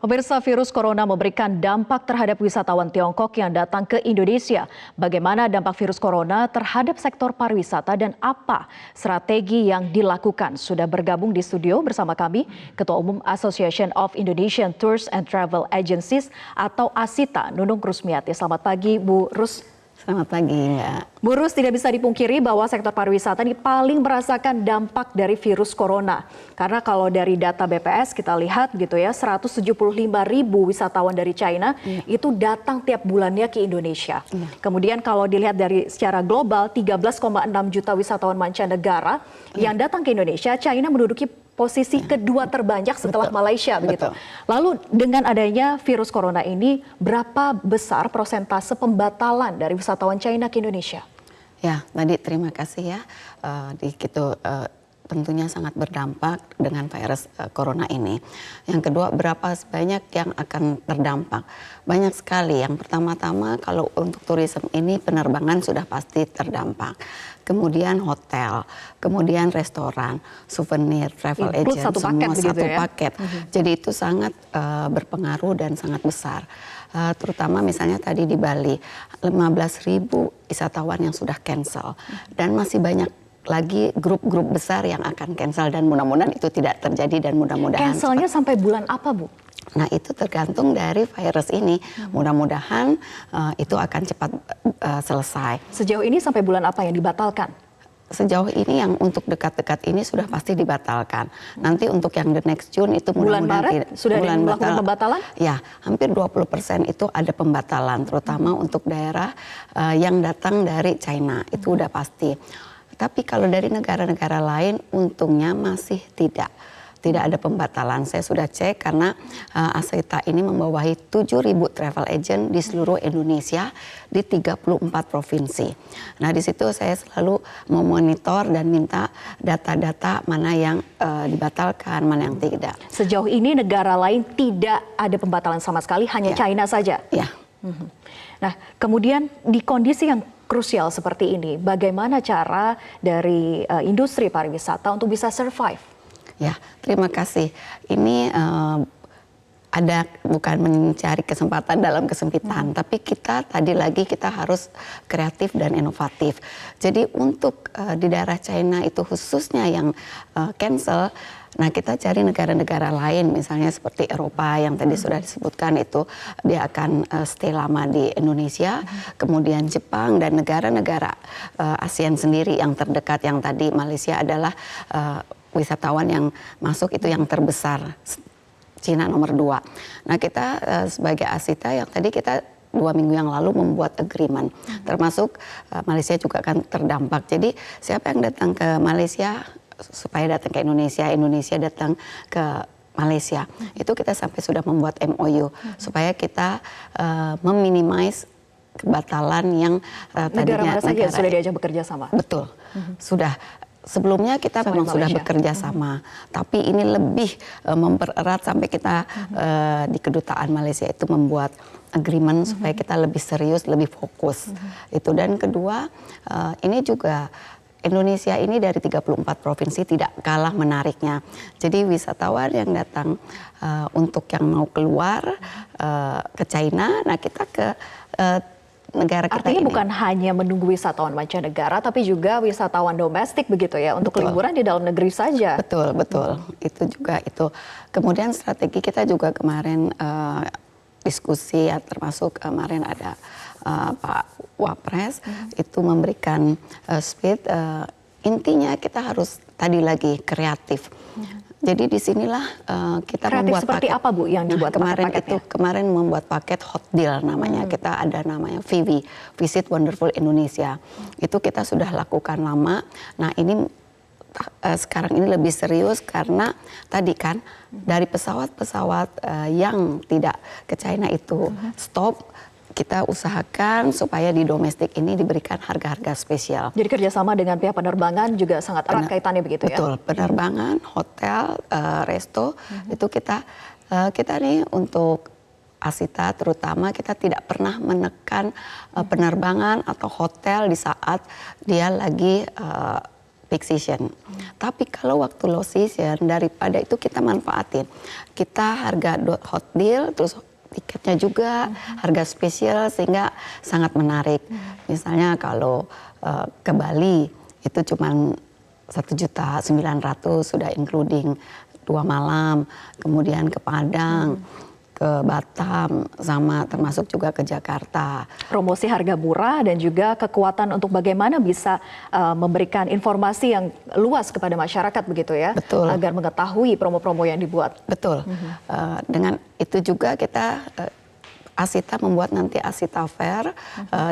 Pemirsa, virus corona memberikan dampak terhadap wisatawan Tiongkok yang datang ke Indonesia. Bagaimana dampak virus corona terhadap sektor pariwisata dan apa strategi yang dilakukan? Sudah bergabung di studio bersama kami Ketua Umum Association of Indonesian Tours and Travel Agencies atau ASITA, Nunung Rusmiati. Selamat pagi, Bu Rus. Selamat pagi, Mbak. Bu Rus, tidak bisa dipungkiri bahwa sektor pariwisata ini paling merasakan dampak dari virus corona. Karena kalau dari data BPS kita lihat gitu ya, 175.000 wisatawan dari China itu datang tiap bulannya ke Indonesia. Kemudian kalau dilihat dari secara global, 13,6 juta wisatawan mancanegara yang datang ke Indonesia, China menduduki posisi kedua terbanyak setelah Malaysia begitu. Lalu dengan adanya virus corona ini, berapa besar persentase pembatalan dari wisatawan China ke Indonesia? Ya, tadi terima kasih ya. Tentunya sangat berdampak dengan virus corona ini. Yang kedua, berapa banyak yang akan terdampak? Banyak sekali. Yang pertama-tama kalau untuk turisme ini penerbangan sudah pasti terdampak. Kemudian hotel, kemudian restoran, souvenir, travel agent, semua satu paket. Jadi itu sangat berpengaruh dan sangat besar. Terutama misalnya tadi di Bali, 15.000 wisatawan yang sudah cancel. Dan masih banyak lagi grup-grup besar yang akan cancel dan mudah-mudahan itu tidak terjadi dan mudah-mudahan. Cancelnya sampai bulan apa, Bu? Nah, itu tergantung dari virus ini. Mudah-mudahan itu akan cepat selesai. Sejauh ini sampai bulan apa yang dibatalkan? Sejauh ini yang untuk dekat-dekat ini sudah pasti dibatalkan. Nanti untuk yang the next June itu bulan Maret sudah melakukan pembatalan? Ya, hampir 20% itu ada pembatalan, terutama untuk daerah yang datang dari China. Itu udah pasti. Tapi kalau dari negara-negara lain untungnya masih tidak ada pembatalan. Saya sudah cek karena ASITA ini membawahi 7.000 travel agent di seluruh Indonesia di 34 provinsi. Nah, di situ saya selalu memonitor dan minta data-data mana yang dibatalkan, mana yang tidak. Sejauh ini negara lain tidak ada pembatalan sama sekali, hanya China saja. Ya. Nah, kemudian di kondisi yang krusial seperti ini, bagaimana cara dari industri pariwisata untuk bisa survive? Ya, terima kasih. Ini ada bukan mencari kesempatan dalam kesempitan, tapi kita harus kreatif dan inovatif. Jadi untuk di daerah China itu khususnya yang cancel, nah kita cari negara-negara lain misalnya seperti Eropa yang tadi sudah disebutkan itu dia akan stay lama di Indonesia, kemudian Jepang dan negara-negara ASEAN sendiri yang terdekat yang tadi Malaysia adalah wisatawan yang masuk itu yang terbesar, Cina nomor 2. Nah kita sebagai ASITA yang tadi kita 2 minggu yang lalu membuat agreement, termasuk Malaysia juga akan terdampak. Jadi siapa yang datang ke Malaysia supaya datang ke Indonesia, Indonesia datang ke Malaysia, itu kita sampai sudah membuat MOU supaya kita meminimais kebatalan yang tadinya negara saja sudah diajak bekerja sama. Betul, sudah. Sebelumnya kita memang sudah bekerja sama, tapi ini lebih mempererat sampai kita di kedutaan Malaysia itu membuat agreement supaya kita lebih serius, lebih fokus. Itu dan kedua, ini juga Indonesia ini dari 34 provinsi tidak kalah menariknya. Jadi wisatawan yang datang untuk yang mau keluar ke China, nah kita ke negara kita. Artinya ini bukan hanya menunggu wisatawan mancanegara, tapi juga wisatawan domestik begitu ya, untuk liburan di dalam negeri saja. Betul, betul. Itu juga itu. Kemudian strategi kita juga kemarin diskusi ya, termasuk kemarin ada Pak Wapres itu memberikan speed. Intinya kita harus tadi lagi kreatif. Jadi disinilah kita kreatif membuat seperti paket. Apa Bu yang dibuat kemarin membuat paket hot deal namanya. Kita ada namanya VW, Visit Wonderful Indonesia. Itu kita sudah lakukan lama. Nah ini sekarang ini lebih serius karena tadi kan dari pesawat-pesawat yang tidak ke China itu stop. Kita usahakan supaya di domestik ini diberikan harga-harga spesial. Jadi kerjasama dengan pihak penerbangan juga sangat erat kaitannya begitu ya? Betul, penerbangan, hotel, resto, itu kita nih untuk ASITA terutama kita tidak pernah menekan penerbangan atau hotel di saat dia lagi peak season. Tapi kalau waktu low season, daripada itu kita manfaatin. Kita harga hot deal, terus tiketnya juga harga spesial sehingga sangat menarik. Misalnya kalau ke Bali itu cuma 1.900.000 sudah including 2 malam, kemudian ke Padang, ke Batam, sama termasuk juga ke Jakarta. Promosi harga murah dan juga kekuatan untuk bagaimana bisa memberikan informasi yang luas kepada masyarakat begitu ya. Betul. Agar mengetahui promo-promo yang dibuat. Betul. Dengan itu juga kita Asita membuat nanti Asita Fair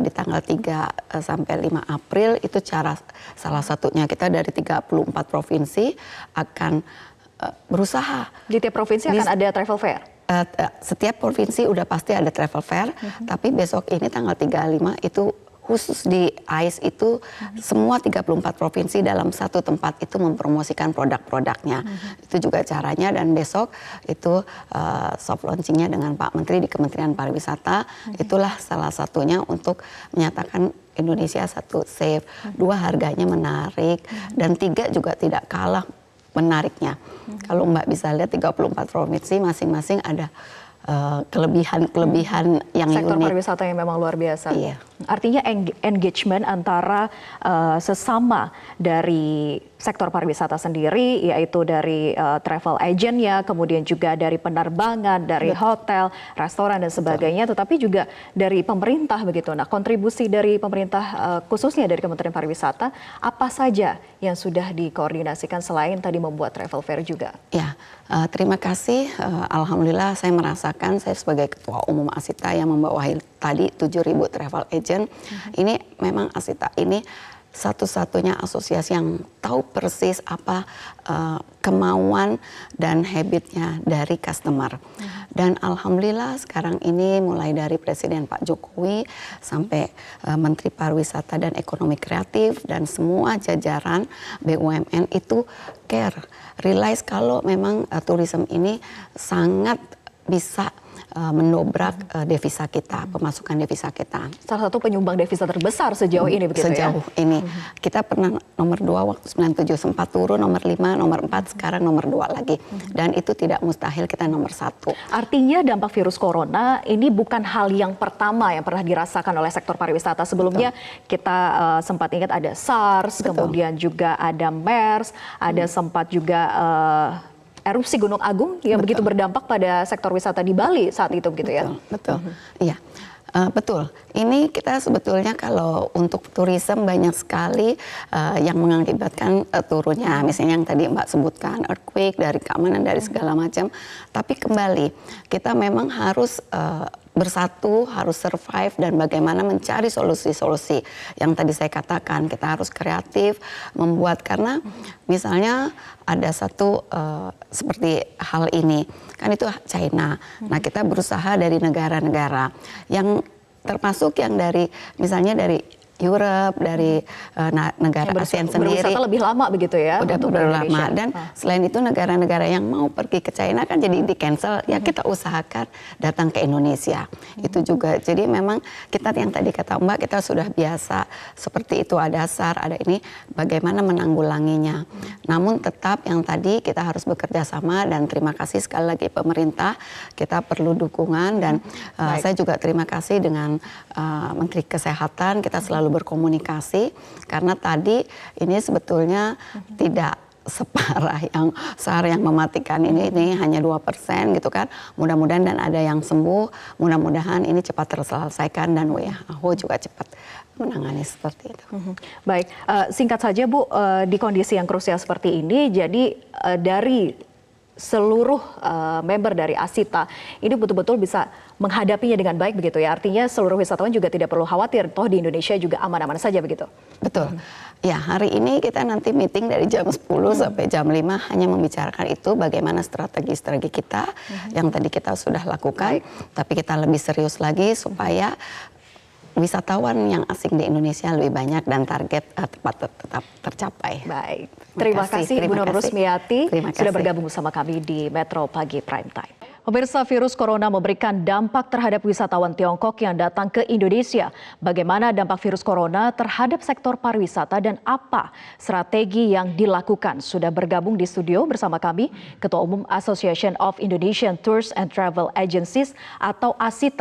di tanggal 3 sampai 5 April. Itu cara salah satunya kita dari 34 provinsi akan berusaha. Di tiap provinsi akan ada travel fair? Setiap provinsi udah pasti ada travel fair, tapi besok ini tanggal 35 itu khusus di AIS itu semua 34 provinsi dalam satu tempat itu mempromosikan produk-produknya. Itu juga caranya, dan besok itu soft launchingnya dengan Pak Menteri di Kementerian Pariwisata. Itulah salah satunya untuk menyatakan Indonesia satu safe, 2 harganya menarik, dan 3 juga tidak kalah menariknya. Kalau Mbak bisa lihat 34 provinsi masing-masing ada kelebihan-kelebihan yang sektor unik. pariwisata yang memang luar biasa. Iya. Artinya engagement antara sesama dari sektor pariwisata sendiri, yaitu dari travel agent-nya, kemudian juga dari penerbangan, dari hotel, restoran dan sebagainya, tetapi juga dari pemerintah begitu. Nah, kontribusi dari pemerintah khususnya dari Kementerian Pariwisata apa saja yang sudah dikoordinasikan selain tadi membuat travel fair juga? Ya, terima kasih. Alhamdulillah saya merasakan, saya sebagai Ketua Umum Asita yang membawahi tadi 7.000 travel agent. Ini memang Asita ini satu-satunya asosiasi yang tahu persis apa kemauan dan habitnya dari customer. Dan alhamdulillah sekarang ini mulai dari Presiden Pak Jokowi sampai Menteri Pariwisata dan Ekonomi Kreatif dan semua jajaran BUMN itu care, realize kalau memang tourism ini sangat bisa mendobrak devisa kita, pemasukan devisa kita. Salah satu penyumbang devisa terbesar sejauh ini begitu ya? Sejauh ini. Kita pernah nomor 2 waktu 97, sempat turun nomor 5, nomor 4, sekarang nomor 2 lagi. Dan itu tidak mustahil kita nomor 1. Artinya dampak virus corona ini bukan hal yang pertama yang pernah dirasakan oleh sektor pariwisata. Sebelumnya kita sempat ingat ada SARS, kemudian juga ada MERS, ada sempat juga erupsi Gunung Agung yang begitu berdampak pada sektor wisata di Bali saat itu begitu ya? Betul, iya. Betul. Ini kita sebetulnya kalau untuk tourism banyak sekali yang mengakibatkan turunnya. Misalnya yang tadi Mbak sebutkan, earthquake, dari keamanan, dari segala macam. Tapi kembali, kita memang harus bersatu, harus survive, dan bagaimana mencari solusi-solusi. Yang tadi saya katakan, kita harus kreatif, membuat, karena misalnya ada satu seperti hal ini, kan itu China. Nah, kita berusaha dari negara-negara yang termasuk yang dari misalnya dari Europe, dari negara ASEAN sendiri. Berwisata lebih lama begitu ya? Udah berlama. Dan selain itu negara-negara yang mau pergi ke China kan jadi di cancel. Ya kita usahakan datang ke Indonesia. Itu juga. Jadi memang kita yang tadi kata Mbak, kita sudah biasa seperti itu, ada SAR, ada ini, bagaimana menanggulanginya. Namun tetap yang tadi kita harus bekerja sama, dan terima kasih sekali lagi pemerintah. Kita perlu dukungan, dan saya juga terima kasih dengan Menteri Kesehatan. Kita selalu berkomunikasi, karena tadi ini sebetulnya tidak separah yang SAR yang mematikan ini hanya 2% gitu kan. Mudah-mudahan, dan ada yang sembuh, mudah-mudahan ini cepat terselesaikan, dan WHO juga cepat menangani seperti itu. Baik, singkat saja Bu, di kondisi yang krusial seperti ini, jadi dari seluruh member dari Asita ini betul-betul bisa menghadapinya dengan baik begitu ya. Artinya seluruh wisatawan juga tidak perlu khawatir, toh di Indonesia juga aman-aman saja begitu. Betul. Ya, hari ini kita nanti meeting dari jam 10 sampai jam 5 hanya membicarakan itu, bagaimana strategi-strategi kita yang tadi kita sudah lakukan. Tapi kita lebih serius lagi supaya wisatawan yang asing di Indonesia lebih banyak dan target tetap tercapai. Baik, terima kasih Bu Nur Rusmiati sudah bergabung bersama kami di Metro Pagi Prime Time. Pemirsa, virus corona memberikan dampak terhadap wisatawan Tiongkok yang datang ke Indonesia. Bagaimana dampak virus corona terhadap sektor pariwisata dan apa strategi yang dilakukan? Sudah bergabung di studio bersama kami Ketua Umum Association of Indonesian Tours and Travel Agencies atau ASITA,